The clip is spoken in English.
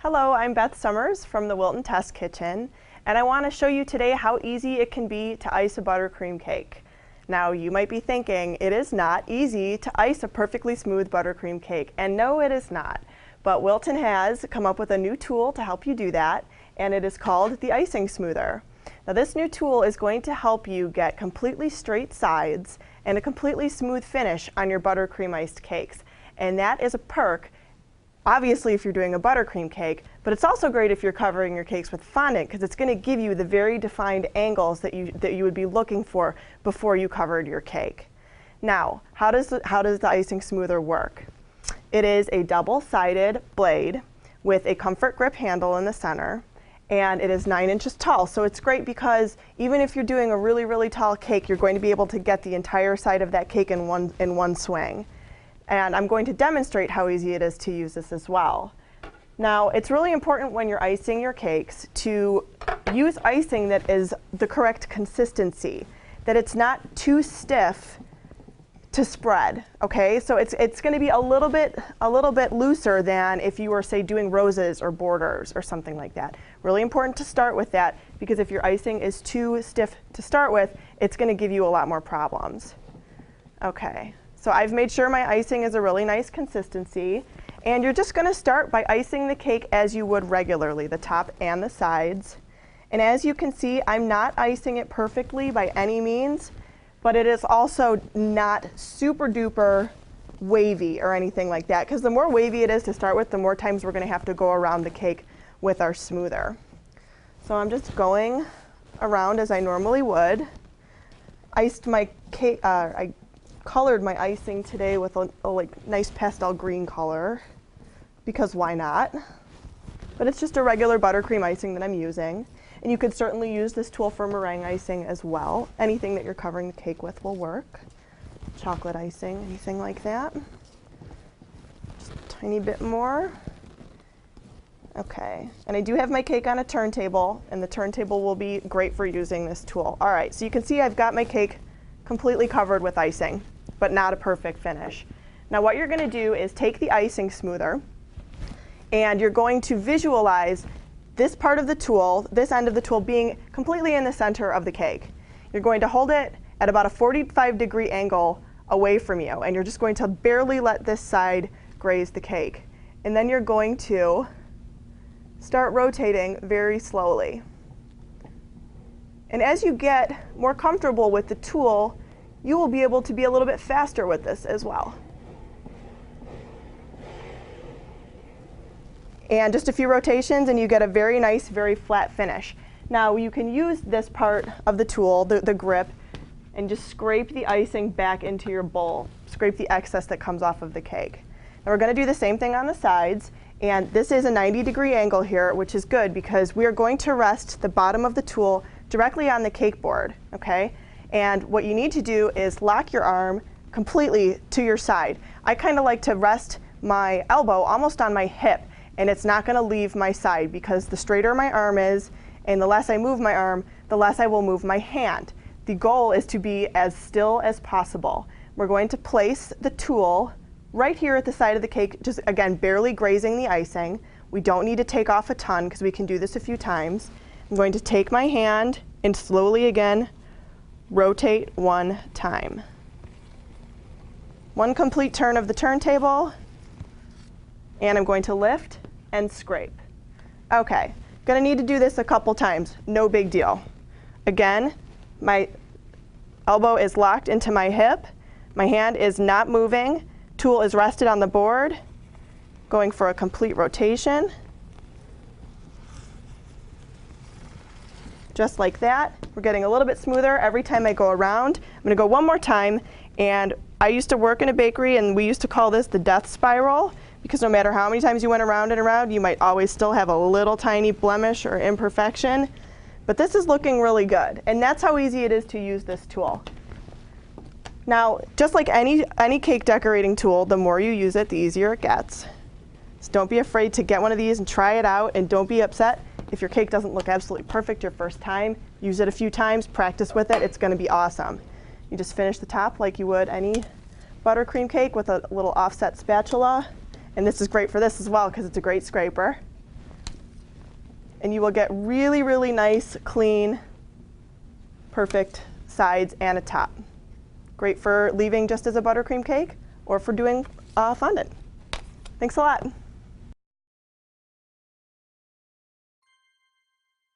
Hello, I'm Beth Summers from the Wilton Test Kitchen, and I want to show you today how easy it can be to ice a buttercream cake. Now, you might be thinking, it is not easy to ice a perfectly smooth buttercream cake, and no, it is not. But Wilton has come up with a new tool to help you do that, and it is called the Icing Smoother. Now, this new tool is going to help you get completely straight sides and a completely smooth finish on your buttercream iced cakes, and that is a perk. Obviously, if you're doing a buttercream cake, but it's also great if you're covering your cakes with fondant because it's going to give you the very defined angles that you would be looking for before you covered your cake. Now, how does the Icing Smoother work? It is a double-sided blade with a comfort grip handle in the center, and it is 9 inches tall. So it's great because even if you're doing a really, really tall cake, you're going to be able to get the entire side of that cake in one swing. And I'm going to demonstrate how easy it is to use this as well. Now, it's really important when you're icing your cakes to use icing that is the correct consistency, that it's not too stiff to spread, okay? So it's going to be a little bit looser than if you were, say, doing roses or borders or something like that. Really important to start with that because if your icing is too stiff to start with, it's going to give you a lot more problems. Okay. So I've made sure my icing is a really nice consistency, and you're just going to start by icing the cake as you would regularly, the top and the sides. And as you can see, I'm not icing it perfectly by any means, but it is also not super duper wavy or anything like that, because the more wavy it is to start with, the more times we're going to have to go around the cake with our smoother. So I'm just going around as I normally would. Iced my cake, I colored my icing today with a nice pastel green color, because why not? But it's just a regular buttercream icing that I'm using. And you could certainly use this tool for meringue icing as well. Anything that you're covering the cake with will work. Chocolate icing, anything like that. Just a tiny bit more. Okay, and I do have my cake on a turntable, and the turntable will be great for using this tool. All right, so you can see I've got my cake completely covered with icing, but not a perfect finish. Now what you're going to do is take the Icing Smoother, and you're going to visualize this part of the tool, this end of the tool, being completely in the center of the cake. You're going to hold it at about a 45-degree angle away from you, and you're just going to barely let this side graze the cake. And then you're going to start rotating very slowly. And as you get more comfortable with the tool, you will be able to be a little bit faster with this as well. And just a few rotations and you get a very nice, very flat finish. Now you can use this part of the tool, the grip, and just scrape the icing back into your bowl. Scrape the excess that comes off of the cake. Now we're going to do the same thing on the sides. And this is a 90-degree angle here, which is good because we are going to rest the bottom of the tool directly on the cake board, okay? And what you need to do is lock your arm completely to your side. I kind of like to rest my elbow almost on my hip, and it's not going to leave my side because the straighter my arm is and the less I move my arm, the less I will move my hand. The goal is to be as still as possible. We're going to place the tool right here at the side of the cake, just again barely grazing the icing. We don't need to take off a ton because we can do this a few times. I'm going to take my hand and slowly again rotate one time. One complete turn of the turntable, and I'm going to lift and scrape. Okay, going to need to do this a couple times, no big deal. Again, my elbow is locked into my hip, my hand is not moving, tool is rested on the board, going for a complete rotation. Just like that. We're getting a little bit smoother every time I go around. I'm going to go one more time, and I used to work in a bakery and we used to call this the death spiral because no matter how many times you went around and around, you might always still have a little tiny blemish or imperfection. But this is looking really good, and that's how easy it is to use this tool. Now, just like any cake decorating tool, the more you use it, the easier it gets. So don't be afraid to get one of these and try it out, and don't be upset if your cake doesn't look absolutely perfect your first time. Use it a few times, practice with it, it's going to be awesome. You just finish the top like you would any buttercream cake with a little offset spatula. And this is great for this as well because it's a great scraper. and you will get really, really nice, clean, perfect sides and a top. Great for leaving just as a buttercream cake or for doing fondant. Thanks a lot.